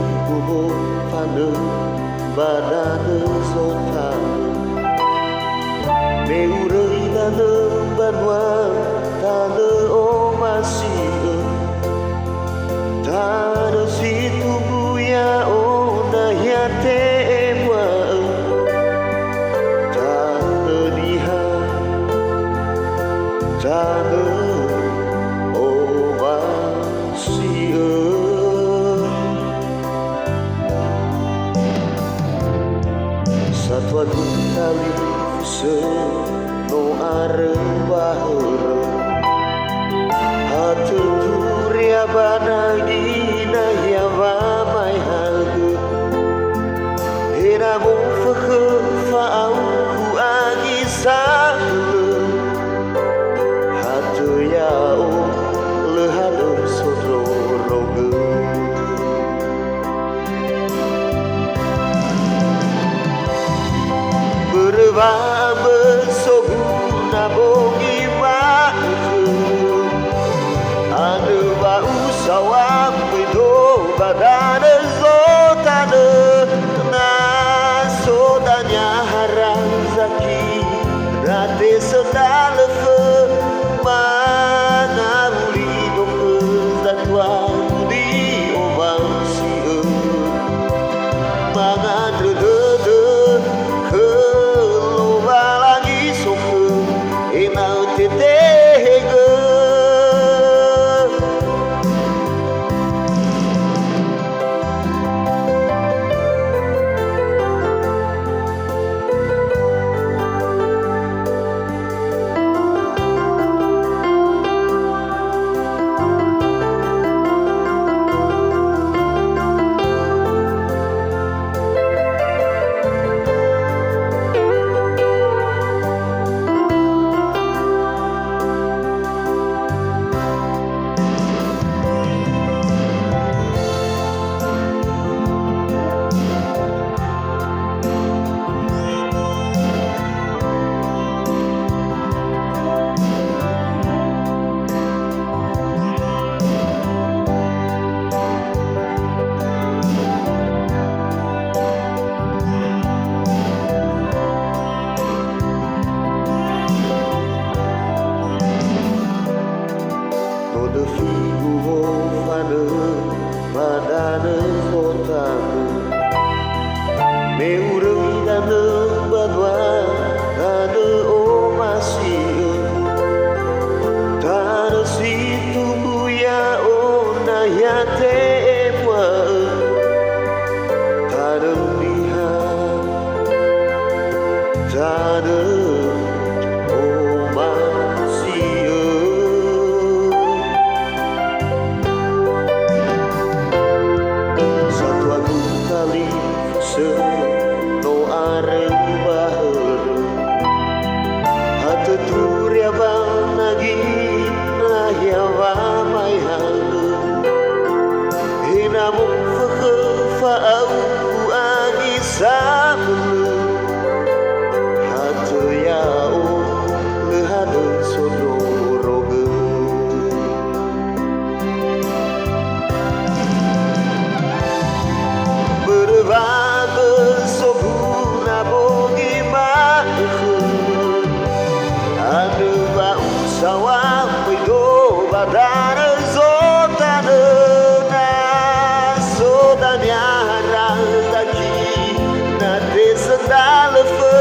figu fanu badanu zotanu Meurei danu banwa tanu omasiu Tanu situ buya ona yate emwa Tanu diha Tanu omasiu Satwa tali fuse no are bahura Hatu turia banagi na yawa mai hagu Hera mo fakhe faau ku agi salu Hatu yao lehadu sodro rogu Berwa bersogu nabongi waku Anu wa usawam pido badana zotana Na sodanya harang zaki Rate sedalefe Mana uli doke zatwa di obang siu Mangan redede Inau tetege Todo figu fanu badana zotanu Meurei danu banwa danu omasiu Tanu situ buya ona yate emwa Tanu liha Tanu no are bahuru Hatu turia banagi na yawa mai hagu Hina mo fakhe faau ku agi sabulu Hatu yao lehadu sodro rogu Berwa Sawam pido badana zotana Na sodanya harang taki Na desa dalefe